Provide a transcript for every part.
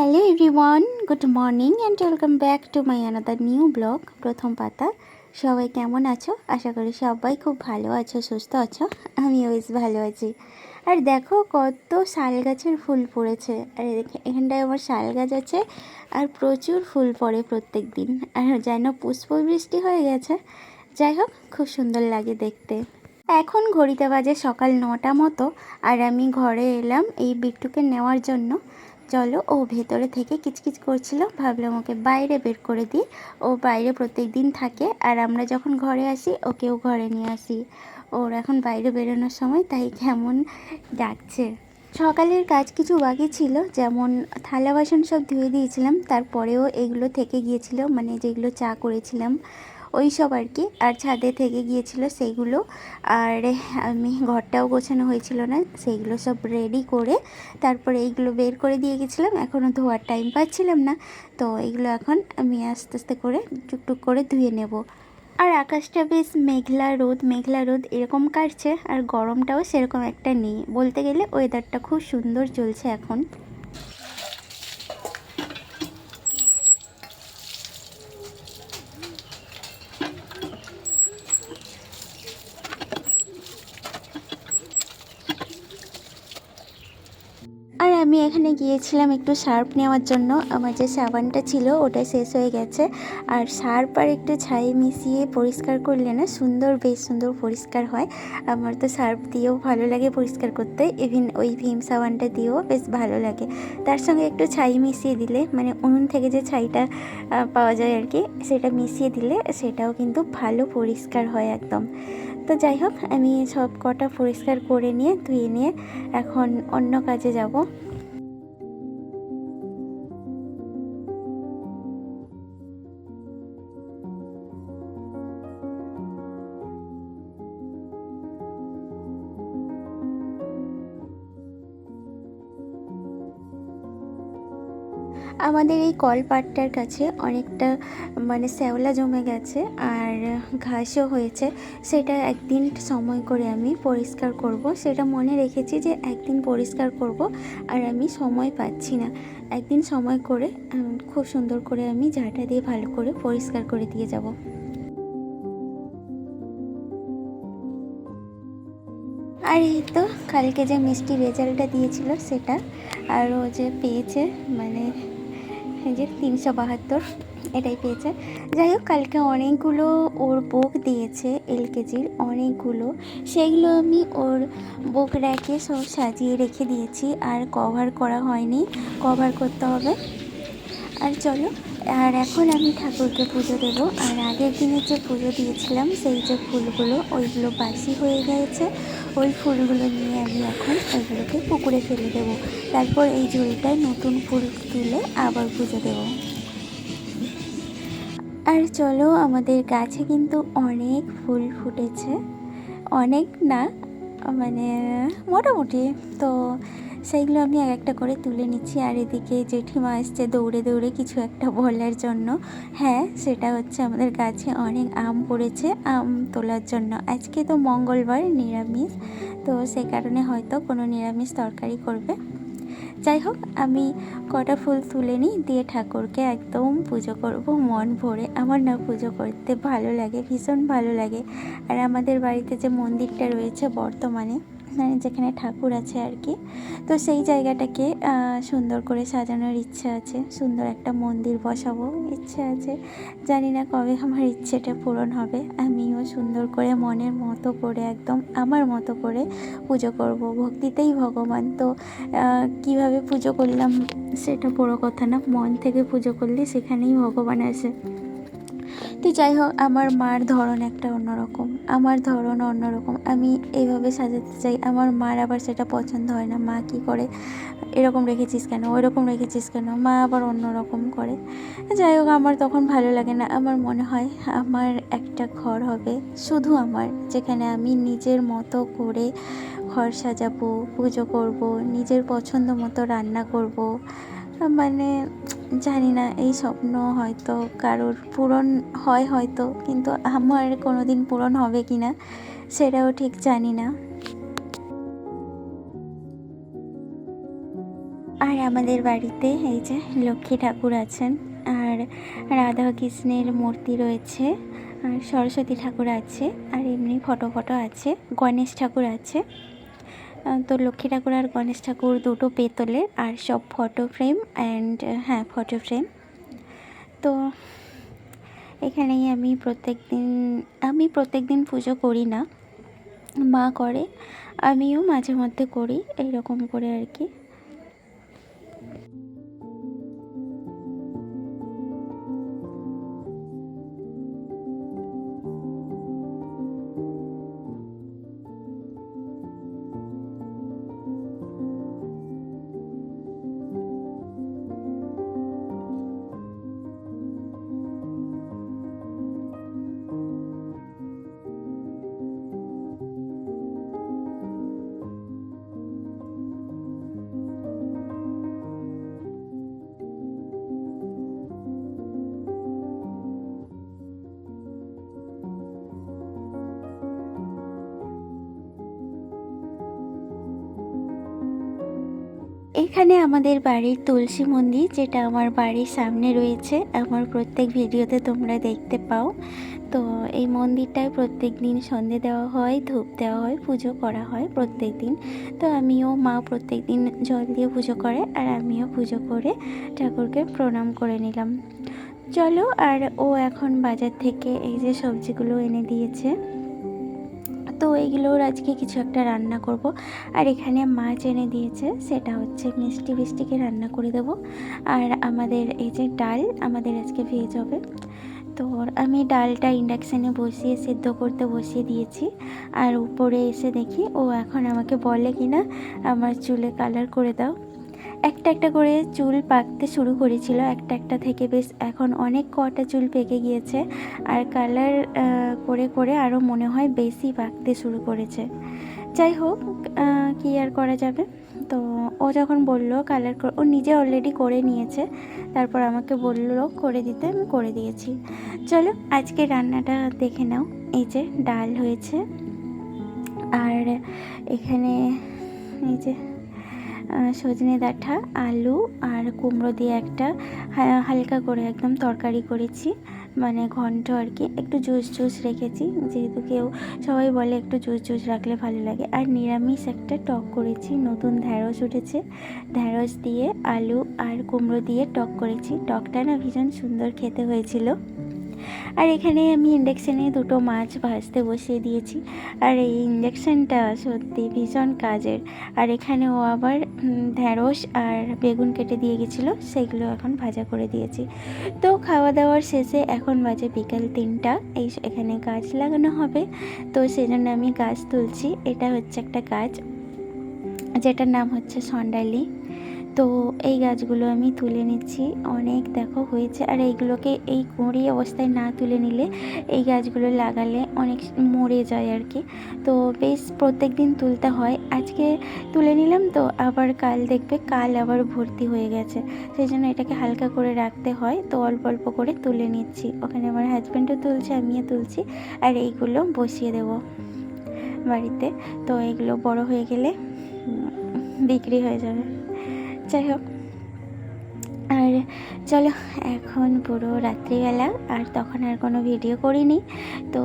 Hello everyone, good morning and welcome back to my another new blog প্রথম পাতা। সবাই কেমন আছো? আশা করি সবাই খুব ভালো আছো, সুস্থ আছো। আমিও বেশ ভালো আছি। আর দেখো কত শাল গাছের ফুল পড়েছে। আর এখানটায় আমার শাল গাছ আছে আর প্রচুর ফুল পড়ে প্রত্যেক দিন। আর যেন পুষ্প বৃষ্টি হয়ে গেছে। যাই হোক, খুব সুন্দর লাগে দেখতে। এখন ঘড়িতে বাজে সকাল 9টা মতো, আর আমি ঘরে এলাম এই বিট্টুকে নেওয়ার জন্য। চলো, ও ভেতরে থেকে কিচকিচ করছিল, ভাবলাম ওকে বাইরে বের করে দিই। ও বাইরে প্রত্যেক দিন থাকে, আর আমরা যখন ঘরে আসি ওকেও ঘরে নিয়ে আসি। ওর এখন বাইরে বেরোনোর সময়, তাই কেমন ডাকছে। সকালের কাজ কিছু বাকি ছিল, যেমন থালা বাসন সব ধুয়ে দিয়েছিলাম, তারপরেও এগুলো থেকে গিয়েছিল, মানে যেগুলো চা করেছিলাম ওই সব আর কি। আর ছাদে থেকে গিয়েছিল সেইগুলো। আর আমি ঘরটাও গোছানো হয়েছিল না, সেইগুলো সব রেডি করে তারপরে এইগুলো বের করে দিয়ে গেছিলাম। এখনও ধোয়ার টাইম পাচ্ছিলাম না, তো এইগুলো এখন আমি আস্তে আস্তে করে টুকটুক করে ধুয়ে নেব। আর আকাশটা বেশ মেঘলা রোদ মেঘলা রোদ এরকম কাটছে, আর গরমটাও সেরকম একটা নেই বলতে গেলে। ওয়েদারটা খুব সুন্দর চলছে এখন। আর আমি এখানে গিয়েছিলাম একটু সার্ফ নেওয়ার জন্য। আমার যে সাবানটা ছিল ওটা শেষ হয়ে গেছে, আর সার্ফ আর একটু ছাই মিশিয়ে পরিষ্কার করলে না বেশ সুন্দর পরিষ্কার হয়। আমার তো সার্ফ দিয়েও ভালো লাগে পরিষ্কার করতে, ইভিন ওই ভিম সাবানটা দিয়েও বেশ ভালো লাগে। তার সঙ্গে একটু ছাই মিশিয়ে দিলে, মানে উনুন থেকে যে ছাইটা পাওয়া যায় আর কি, সেটা মিশিয়ে দিলে সেটাও কিন্তু ভালো পরিষ্কার হয় একদম। তো যাই হোক, আমি সব কটা পরিষ্কার করে নিয়ে ধুয়ে নিয়ে এখন অন্য কাজে যাব। আমাদের এই কলপাটটার কাছে অনেকটা মানে শ্যাওলা জমে গেছে, আর ঘাসও হয়েছে। সেটা একদিন সময় করে আমি পরিষ্কার করব, সেটা মনে রেখেছি যে একদিন পরিষ্কার করব। আর আমি সময় পাচ্ছি না, একদিন সময় করে খুব সুন্দর করে আমি ঝাঁটা দিয়ে ভালো করে পরিষ্কার করে দিয়ে যাব। আর এই তো কালকে যে মিষ্টি রেজাল্টটা দিয়েছিল সেটা, আর ও যে পেয়েছে, মানে এই যে 372 এটাই পেয়েছে। যাই হোক, কালকে অনেকগুলো ওর বুক দিয়েছে, এলকেজির অনেকগুলো। সেইগুলো আমি ওর বুক র্যাকে সব সাজিয়ে রেখে দিয়েছি, আর কভার করা হয়নি, কভার করতে হবে। আর চলো, আর এখন আমি ঠাকুরকে পুজো দেবো। আর আগের দিনে যে পুজো দিয়েছিলাম সেই যে ফুলগুলো, ওইগুলো বাসি হয়ে গেছে। ওই ফুলগুলো নিয়ে আমি এখন ওইগুলোকে পুকুরে ফেলে দেবো। তারপর এই ঝুড়িটায় নতুন ফুল তুলে আবার পুজো দেবো। আর চলো, আমাদের গাছে কিন্তু অনেক ফুল ফুটেছে, অনেক না মানে মোটামুটি। তো সেইগুলো আমি এক একটা করে তুলে নিচ্ছি। আর এদিকে জেঠিমা এসছে দৌড়ে দৌড়ে কিছু একটা বলার জন্য। হ্যাঁ, সেটা হচ্ছে আমাদের গাছে অনেক আম পড়েছে, আম তোলার জন্য। আজকে তো মঙ্গলবার, নিরামিষ, তো সে কারণে হয়তো কোনো নিরামিষ তরকারি করবে। যাই হোক, আমি কটা ফুল তুলে নিই, দিয়ে ঠাকুরকে একদম পুজো করব মন ভরে। আমার না পুজো করতে ভালো লাগে, ভীষণ ভালো লাগে। আর আমাদের বাড়িতে যে মন্দিরটা রয়েছে বর্তমানে, মানে যেখানে ঠাকুর আছে আর কি, তো সেই জায়গাটাকে সুন্দর করে সাজানোর ইচ্ছা আছে। সুন্দর একটা মন্দির বসাবো ইচ্ছে আছে। জানি না কবে আমার ইচ্ছেটা পূরণ হবে। আমিও সুন্দর করে মনের মতো করে, একদম আমার মতো করে পুজো করব। ভক্তিতেই ভগবান, তো কিভাবে পুজো করলাম সেটা বড় কথা না, মন থেকে পুজো করলে সেখানেই ভগবান আসে। তো যাই হোক, আমার মার ধরন একটা অন্যরকম, আমার ধরন অন্যরকম। আমি এইভাবে সাজাতে চাই, আমার মার আবার সেটা পছন্দ হয় না। মা কী করে, এরকম রেখেছিস কেন, ওই রকম রেখেছিস কেন, মা আবার অন্যরকম করে। যাই হোক, আমার তখন ভালো লাগে না। আমার মনে হয় আমার একটা ঘর হবে শুধু আমার, যেখানে আমি নিজের মতো করে ঘর সাজাবো, পুজো করব, নিজের পছন্দ মতো রান্না করব। মানে জানি না, এই স্বপ্ন হয়তো কারোর পূরণ হয় হয়তো, কিন্তু আমার কোনো দিন পূরণ হবে কি না সেটাও ঠিক জানি না। আর আমাদের বাড়িতে এই যে লক্ষ্মী ঠাকুর আছেন, আর রাধা কৃষ্ণের মূর্তি রয়েছে, আর সরস্বতী ঠাকুর আছে, আর এমনি ফটো আছে, গণেশ ঠাকুর আছে। তো লক্ষ্মী ঠাকুর আর গণেশ ঠাকুর দুটো পেতলের, আর সব ফটো ফ্রেম অ্যান্ড হ্যাঁ ফটো ফ্রেম। তো এখানেই আমি প্রত্যেক দিন পুজো করি না, মা করে, আমিও মাঝে মধ্যে করি, এইরকম করে আর কি। এখানে আমাদের বাড়ির তুলসী মন্দির, যেটা আমার বাড়ির সামনে রয়েছে, আমার প্রত্যেক ভিডিওতে তোমরা দেখতে পাও। তো এই মন্দিরটায় প্রত্যেক দিন সন্ধে দেওয়া হয়, ধূপ দেওয়া হয়, পুজো করা হয় প্রত্যেক দিন। তো আমিও, মা প্রত্যেক দিন জল দিয়ে পুজো করে, আর আমিও পুজো করে ঠাকুরকে প্রণাম করে নিলাম। চলো, আর ও এখন বাজার থেকে এই যে সবজিগুলো এনে দিয়েছে, তো এইগুলোর আজকে কিছু একটা রান্না করব। আর এখানে মাছ এনে দিয়েছে, সেটা হচ্ছে মিষ্টি ফিষ্টিকে রান্না করে দেব। আর আমাদের এই যে ডাল, আমাদের আজকে ভেজ হবে। তো আমি ডালটা ইন্ডাকশানে বসিয়ে সেদ্ধ করতে বসিয়ে দিয়েছি। আর উপরে এসে দেখি ও এখন আমাকে বলে কিনা আমার চুলে কালার করে দাও। একটা একটা করে চুল পাকতে শুরু করেছিল, একটা থেকে বেশ এখন অনেক কটা চুল পেকে গিয়েছে, আর কালার করে করে আরও মনে হয় বেশি পাকতে শুরু করেছে। যাই হোক, কী আর করা যাবে। তো ও যখন বললো কালার ও নিজে অলরেডি করে নিয়েছে, তারপর আমাকে বললো করে দিতে, আমি করে দিয়েছি। চলো আজকে রান্নাটা দেখে নাও। এই যে ডাল হয়েছে, আর এখানে এই যে সজনে ডাঁটা, আলু আর কুমড়ো দিয়ে একটা হালকা করে একদম তরকারি করেছি, মানে ঘন্ট আর কি। একটু জুস রেখেছি, যেহেতু সবাই বলে একটু জুস রাখলে ভালো লাগে। আর নিরামিষ একটা টক করেছি, নতুন ঢ্যাঁড়স উঠেছে, ঢ্যাঁড়স দিয়ে আলু আর কুমড়ো দিয়ে টক করেছি। টকটা না ভীষণ সুন্দর খেতে হয়েছিল। আর এখানে আমি ইন্ডাকশানে দুটো মাছ ভাজতে বসিয়ে দিয়েছি, আর এই ইন্ডাকশানটা সত্যি ভীষণ কাজের। আর এখানে ও আবার ঢ্যাঁড়স আর বেগুন কেটে দিয়ে গেছিলো, সেগুলো এখন ভাজা করে দিয়েছি। তো খাওয়া দাওয়ার শেষে এখন বাজে বিকাল 3টা। এখানে গাছ লাগানো হবে, তো সেজন্য আমি গাছ তুলছি। এটা হচ্ছে একটা গাছ, যেটার নাম হচ্ছে সন্ডালি। তো এই গাছগুলো আমি তুলে নিচ্ছি, অনেক দেখো হয়েছে। আর এইগুলোকে এই কুঁড়ি অবস্থায় না তুলে নিলে এই গাছগুলো লাগালে অনেক মরে যায় আর কি। তো বেশ প্রত্যেক দিন তুলতে হয়, আজকে তুলে নিলাম, তো আবার কাল দেখবে কাল আবার ভর্তি হয়ে গেছে, সেই জন্য এটাকে হালকা করে রাখতে হয়। তো অল্প অল্প করে তুলে নিচ্ছি, ওখানে আমার হাজব্যান্ডও তুলছে, আমিও তুলছি। আর এইগুলো বসিয়ে দেব বাড়িতে, তো এগুলো বড় হয়ে গেলে বিক্রি হয়ে যাবে। যাই হোক, আর চলো এখন পুরো রাত্রিবেলা, আর তখন আর কোনো ভিডিও করিনি, তো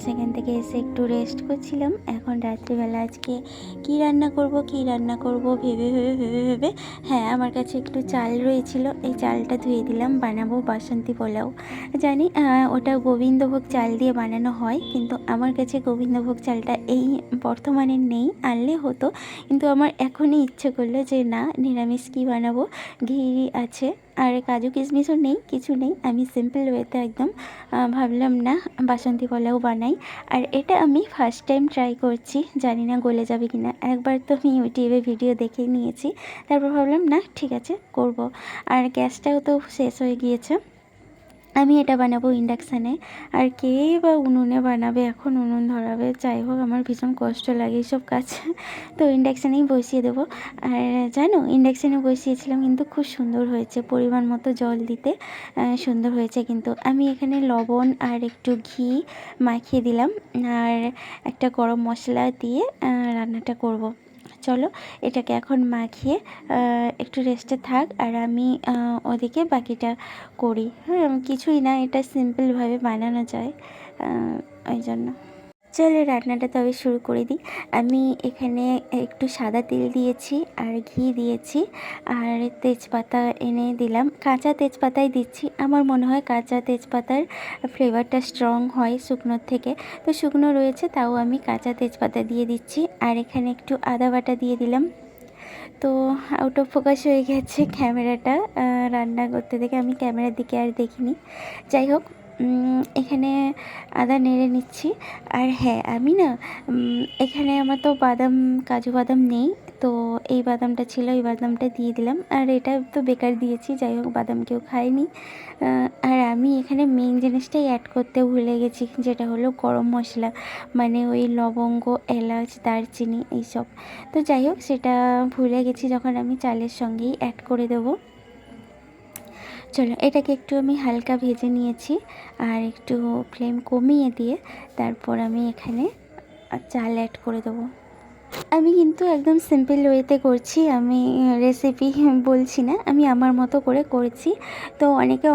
সেখান থেকে এসে একটু রেস্ট করছিলাম। এখন রাত্রিবেলা আজকে কি রান্না করব ভেবে হ্যাঁ, আমার কাছে একটু চাল রয়েছিল, এই চালটা ধুয়ে দিলাম, বানাবো বাসন্তী পোলাও। জানি ওটা গোবিন্দভোগ চাল দিয়ে বানানো হয়, কিন্তু আমার কাছে গোবিন্দভোগ চালটা এই বর্তমানে নেই, আনলে হতো, কিন্তু আমার এখনই ইচ্ছে করলো যে না, নিরামিষ কী বানাবো, ঘি আছে আর কাজু কিশমিশও নেই, কিছু নেই, আমি সিম্পল ওয়েতে একদম ভাবলাম না বাসন্তী পোলাও বানাই। আর এটা আমি ফার্স্ট টাইম ট্রাই করছি, জানি না গলে যাবে কি না। একবার তো আমি ইউটিউবে ভিডিও দেখে নিয়েছি, তারপর ভাবলাম না ঠিক আছে করব। আর গ্যাসটাও তো শেষ হয়ে গিয়েছে, আমি এটা বানাবো ইন্ডাকশানে, আর কে বা উনুনে বানাবে, এখন উনুন ধরাবে। যাই হোক, আমার ভীষণ কষ্ট লাগে এইসব কাজ, তো ইন্ডাকশানেই বসিয়ে দেবো। আর জানো, ইন্ডাকশানে বসিয়েছিলাম কিন্তু খুব সুন্দর হয়েছে, পরিমাণ মতো জল দিতে সুন্দর হয়েছে। কিন্তু আমি এখানে লবণ আর একটু ঘি মাখিয়ে দিলাম, আর একটা গরম মশলা দিয়ে রান্নাটা করব। চলো এটাকে এখন মাখিয়ে একটু রেস্টে থাক, আর আমি ওদিকে বাকিটা করি। হ্যাঁ, কিছুই না, এটা সিম্পলভাবে বানানো যায়, ওই জন্য। চলো রান্নাটা তবে শুরু করে দিই। আমি এখানে একটু সাদা তেল দিয়েছি আর ঘি দিয়েছি, আর তেজপাতা এনে দিলাম। কাঁচা তেজপাতাই দিচ্ছি, আমার মনে হয় কাঁচা তেজপাতার ফ্লেভারটা স্ট্রং হয় শুকনোর থেকে। তো শুকনো রয়েছে, তাও আমি কাঁচা তেজপাতা দিয়ে দিচ্ছি। আর এখানে একটু আদা বাটা দিয়ে দিলাম। তো আউট অফ ফোকাস হয়ে গেছে ক্যামেরাটা, রান্না করতে দেখে আমি ক্যামেরার দিকে আর দেখিনি। যাই হোক, এখানে আদা নেড়ে নিচ্ছি। আর হ্যাঁ, আমি না এখানে আমার তো কাজু বাদাম নেই, তো এই বাদামটা ছিল, এই বাদামটা দিয়ে দিলাম। আর এটা তো বেকার দিয়েছি, যাই হোক বাদাম কেউ খায়নি। আর আমি এখানে মেন জিনিসটাই অ্যাড করতে ভুলে গেছি, যেটা হলো গরম মশলা, মানে ওই লবঙ্গ, এলাচ, দারচিনি এইসব। তো যাই হোক, সেটা ভুলে গেছি যখন আমি চালের সঙ্গেই অ্যাড করে দেবো। চলো এটাকে একটু আমি হালকা ভেজে নিয়েছি, আর একটু ফ্লেম কমিয়ে দিয়ে তারপর আমি এখানে চাল অ্যাড করে দেবো। আমি কিন্তু একদম সিম্পল ওয়েতে করছি, আমি রেসিপি বলছি না, আমি আমার মতো করে করেছি। তো অনেকে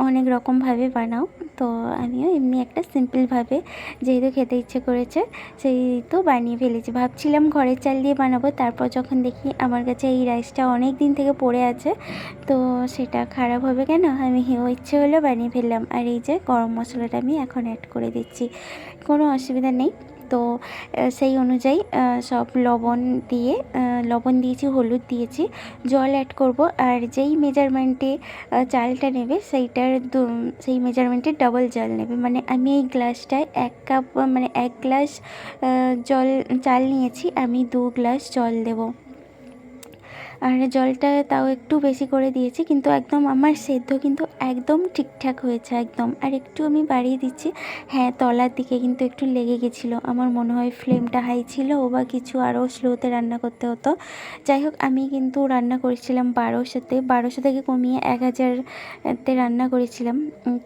অনেক রকমভাবে বানাও, তো আমিও এমনি একটা সিম্পলভাবে, যেহেতু খেতে ইচ্ছে করেছে সেই তো বানিয়ে ফেলেছি। ভাবছিলাম ঘরের চাল দিয়ে বানাবো, তারপর যখন দেখি আমার কাছে এই রাইসটা অনেক দিন থেকে পড়ে আছে, তো সেটা খারাপ হবে কেন, আমি ইচ্ছে হলো বানিয়ে ফেললাম। আর এই যে গরম মশলাটা আমি এখন অ্যাড করে দিচ্ছি, কোনো অসুবিধা নেই। তো সেই অনুযায়ী সব লবণ দিয়েছি, হলুদ দিয়েছি, জল অ্যাড করব। আর যেই মেজারমেন্টে চালটা নেবে সেই মেজারমেন্টে ডাবল জল নেবে। মানে আমি এই গ্লাসটায় 1 কাপ, মানে 1 গ্লাস চাল নিয়েছি, আমি 2 গ্লাস জল দেবো। আর জলটা তাও একটু বেশি করে দিয়েছি, কিন্তু একদম আমার সেদ্ধ কিন্তু একদম ঠিকঠাক হয়েছে একদম। আর একটু আমি বাড়িয়ে দিচ্ছি, হ্যাঁ তলার দিকে কিন্তু একটু লেগে গেছিলো, আমার মনে হয় ফ্লেমটা হাই ছিল, বা কিছু আরও স্লোতে রান্না করতে হতো। যাই হোক, আমি কিন্তু রান্না করেছিলাম 1200 থেকে কমিয়ে 1000-তে রান্না করেছিলাম,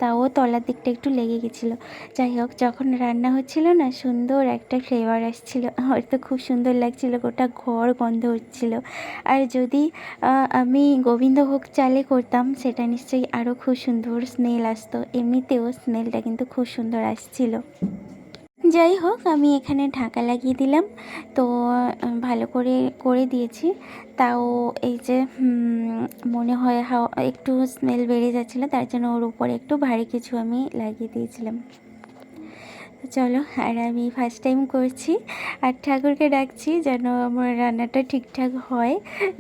তাও তলার দিকটা একটু লেগে গেছিলো। যাই হোক, যখন রান্না হচ্ছিল না, সুন্দর একটা ফ্লেভার আসছিলো, আমার তো খুব সুন্দর লাগছিলো, গোটা ঘর গন্ধ হচ্ছিলো। আর যদি আমি গোবিন্দভোগ চালে করতাম, সেটা নিশ্চয়ই আরও খুব সুন্দর স্মেল আসতো। এমনিতেও স্মেলটা কিন্তু খুব সুন্দর আসছিল। যাই হোক, আমি এখানে ঢাকা লাগিয়ে দিলাম, তো ভালো করে দিয়েছি। তাও এই যে মনে হয় একটু স্মেল বেড়ে যাচ্ছিলো, তার জন্য ওর উপরে একটু ভারী কিছু আমি লাগিয়ে দিয়েছিলাম। চলো, আর আমি ফার্স্ট টাইম করছি, আর ঠাকুরকে ডাকছি যেন আমার রান্নাটা ঠিকঠাক হয়,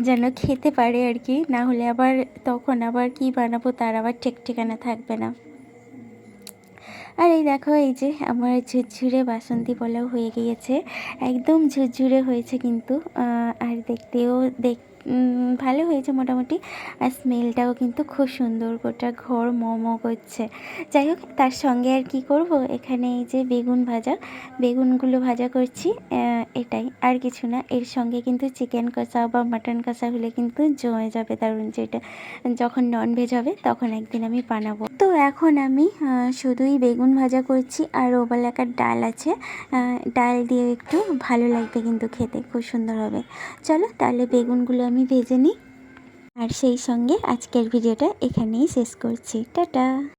যেন খেতে পারে আর কি, না হলে আবার তখন আবার কি বানাবো তার আবার ঠিক ঠিকানা থাকবে না। আর এই দেখো, এই যে আমার ঝুরঝুরে বাসন্তী পোলাও হয়ে গিয়েছে, একদম ঝুরঝুরে হয়েছে কিন্তু, আর দেখতেও ভালো হয়েছে মোটামুটি। আর স্মেলটাও কিন্তু খুব সুন্দর, গোটা ঘর মোমো করছে। যাই হোক, তার সঙ্গে আর কি করব, এখানে এই যে বেগুনগুলো ভাজা করছি, এটাই, আর কিছু না। এর সঙ্গে কিন্তু চিকেন কষা বা মাটন কষা হলে কিন্তু জমে যাবে দারুণ, যেটা যখন ননভেজ হবে তখন একদিন আমি বানাবো। তো এখন আমি শুধুই বেগুন ভাজা করছি, আর ওবেলাকার ডাল আছে, ডাল দিয়ে একটু ভালো লাগবে কিন্তু খেতে, খুব সুন্দর হবে। চলো তাহলে বেগুনগুলো আমি ভেজে নিই, আর সেই সঙ্গে আজকের ভিডিওটা এখানেই শেষ করছি। টাটা।